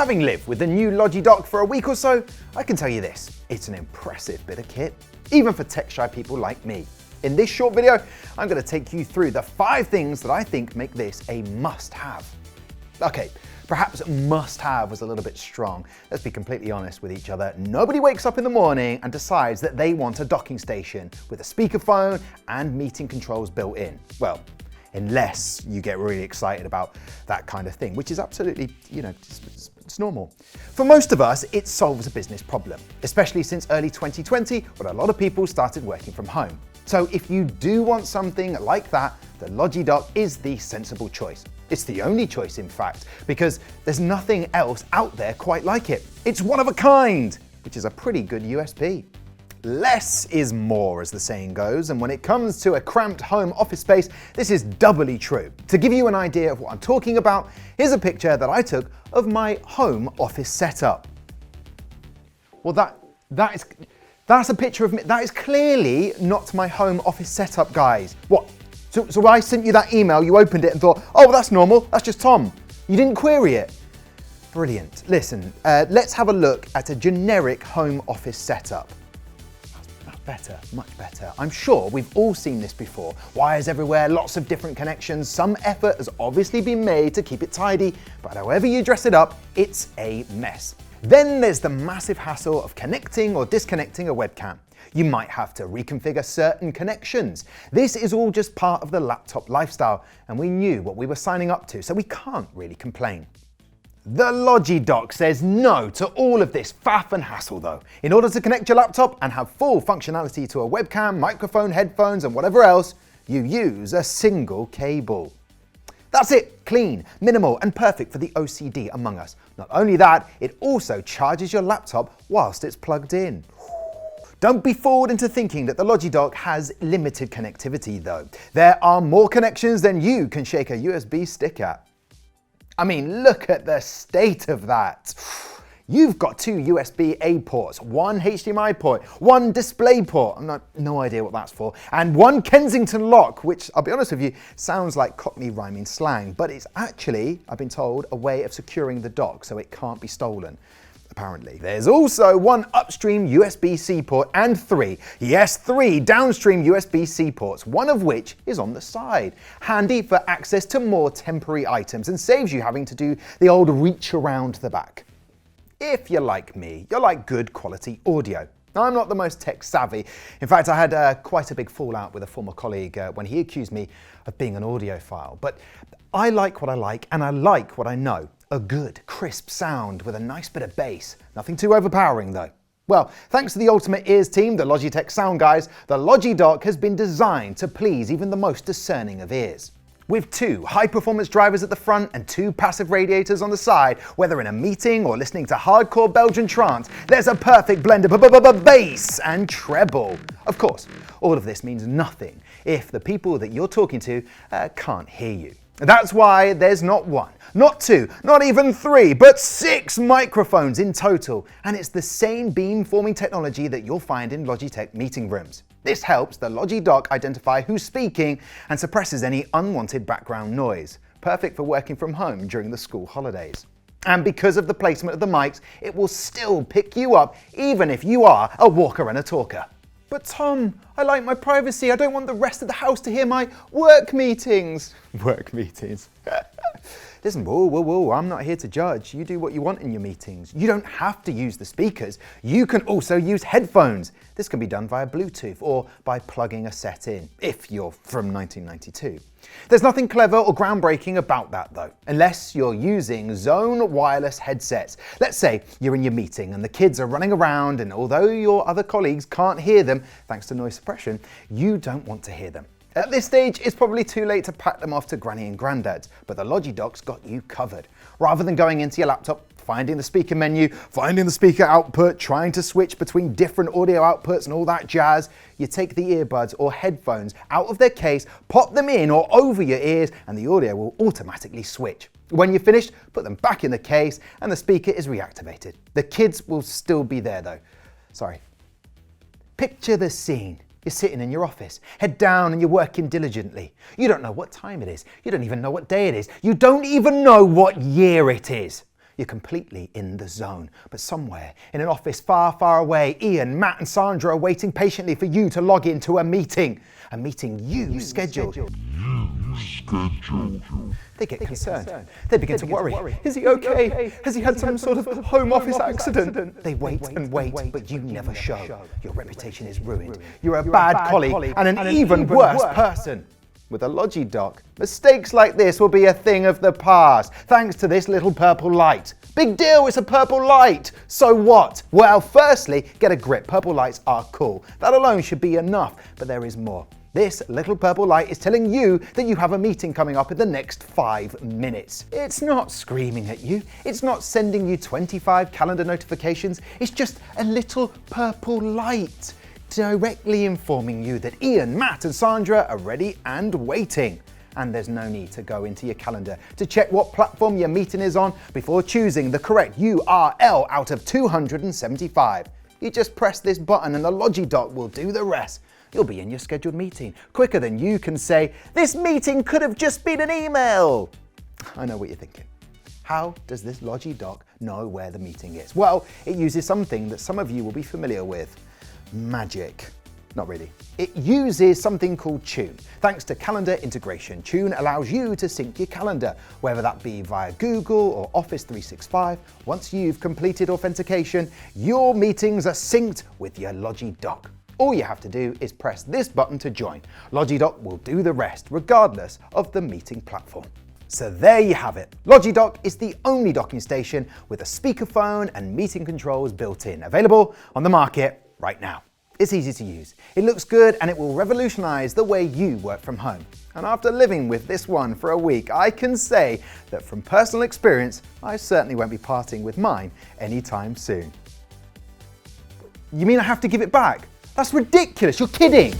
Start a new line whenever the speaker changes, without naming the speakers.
Having lived with the new Logi dock for a week or so, I can tell you this, it's an impressive bit of kit, even for tech-shy people like me. In this short video, I'm going to take you through the 5 things that I think make this a must-have. Okay, perhaps must-have was a little bit strong. Let's be completely honest with each other. Nobody wakes up in the morning and decides that they want a docking station with a speakerphone and meeting controls built in. Well, unless you get really excited about that kind of thing, which is absolutely, it's normal. For most of us, it solves a business problem, especially since early 2020, when a lot of people started working from home. So if you do want something like that, the Logi dock is the sensible choice. It's the only choice, in fact, because there's nothing else out there quite like it. It's one of a kind, which is a pretty good USP. Less is more, as the saying goes, and when it comes to a cramped home office space, this is doubly true. To give you an idea of what I'm talking about, here's a picture that I took of my home office setup. Well, that's a picture of me. That is clearly not my home office setup, guys. What? So I sent you that email, you opened it and thought, oh, well, that's normal, that's just Tom. You didn't query it. Brilliant. Listen, let's have a look at a generic home office setup. Better, much better. I'm sure we've all seen this before. Wires everywhere, lots of different connections. Some effort has obviously been made to keep it tidy, but however you dress it up, it's a mess. Then there's the massive hassle of connecting or disconnecting a webcam. You might have to reconfigure certain connections. This is all just part of the laptop lifestyle, and we knew what we were signing up to, so we can't really complain. The Logi dock says no to all of this faff and hassle though. In order to connect your laptop and have full functionality to a webcam, microphone, headphones and whatever else, you use a single cable. That's it, clean, minimal and perfect for the OCD among us. Not only that, it also charges your laptop whilst it's plugged in. Don't be fooled into thinking that the Logi dock has limited connectivity though. There are more connections than you can shake a USB stick at. I mean, look at the state of that. You've got 2 USB-A ports, 1 HDMI port, 1 display port, no idea what that's for, and 1 Kensington lock, which, I'll be honest with you, sounds like Cockney rhyming slang, but it's actually, I've been told, a way of securing the dock so it can't be stolen. Apparently. There's also 1 upstream USB-C port and 3 downstream USB-C ports, one of which is on the side. Handy for access to more temporary items and saves you having to do the old reach around the back. If you're like me, you're like good quality audio. I'm not the most tech savvy. In fact, I had quite a big fallout with a former colleague when he accused me of being an audiophile. But I like what I like and I like what I know. A good, crisp sound with a nice bit of bass. Nothing too overpowering though. Well, thanks to the Ultimate Ears team, the Logitech sound guys, the Logi dock has been designed to please even the most discerning of ears. With 2 high-performance drivers at the front and 2 passive radiators on the side, whether in a meeting or listening to hardcore Belgian trance, there's a perfect blend of bass and treble. Of course, all of this means nothing if the people that you're talking to can't hear you. That's why there's not 1, not 2, not even 3, but 6 microphones in total. And it's the same beam-forming technology that you'll find in Logitech meeting rooms. This helps the Logi dock identify who's speaking and suppresses any unwanted background noise. Perfect for working from home during the school holidays. And because of the placement of the mics, it will still pick you up even if you are a walker and a talker. But Tom, I like my privacy. I don't want the rest of the house to hear my work meetings. Work meetings. Listen, whoa, I'm not here to judge. You do what you want in your meetings. You don't have to use the speakers. You can also use headphones. This can be done via Bluetooth or by plugging a set in, if you're from 1992. There's nothing clever or groundbreaking about that though, unless you're using zone wireless headsets. Let's say you're in your meeting and the kids are running around, and although your other colleagues can't hear them, thanks to noise suppression, you don't want to hear them. At this stage, it's probably too late to pack them off to Granny and Grandad's, but the Logi dock's got you covered. Rather than going into your laptop, finding the speaker menu, finding the speaker output, trying to switch between different audio outputs and all that jazz, you take the earbuds or headphones out of their case, pop them in or over your ears, and the audio will automatically switch. When you're finished, put them back in the case and the speaker is reactivated. The kids will still be there though. Sorry. Picture the scene. You're sitting in your office, head down and you're working diligently. You don't know what time it is. You don't even know what day it is. You don't even know what year it is. You're completely in the zone. But somewhere in an office far, far away, Ian, Matt and Sandra are waiting patiently for you to log into a meeting you scheduled. They get concerned. They begin to worry. Is he okay? Has he had some sort of home office accident? They wait and wait, but you never show. Your reputation is ruined. You're a bad colleague and an even worse person. With a Logi dock, mistakes like this will be a thing of the past, thanks to this little purple light. Big deal, it's a purple light. So what? Well, firstly, get a grip. Purple lights are cool. That alone should be enough, but there is more. This little purple light is telling you that you have a meeting coming up in the next 5 minutes. It's not screaming at you. It's not sending you 25 calendar notifications. It's just a little purple light directly informing you that Ian, Matt and Sandra are ready and waiting. And there's no need to go into your calendar to check what platform your meeting is on before choosing the correct URL out of 275. You just press this button and the Logi dock will do the rest. You'll be in your scheduled meeting quicker than you can say, "This meeting could have just been an email." I know what you're thinking. How does this Logi dock know where the meeting is? Well, it uses something that some of you will be familiar with. Magic. Not really. It uses something called Tune. Thanks to calendar integration, Tune allows you to sync your calendar, whether that be via Google or Office 365. Once you've completed authentication, your meetings are synced with your Logi dock. All you have to do is press this button to join. Logi dock will do the rest, regardless of the meeting platform. So there you have it. Logi dock is the only docking station with a speakerphone and meeting controls built in, available on the market right now. It's easy to use, it looks good, and it will revolutionize the way you work from home. And after living with this one for a week, I can say that from personal experience, I certainly won't be parting with mine anytime soon. You mean I have to give it back? That's ridiculous, you're kidding!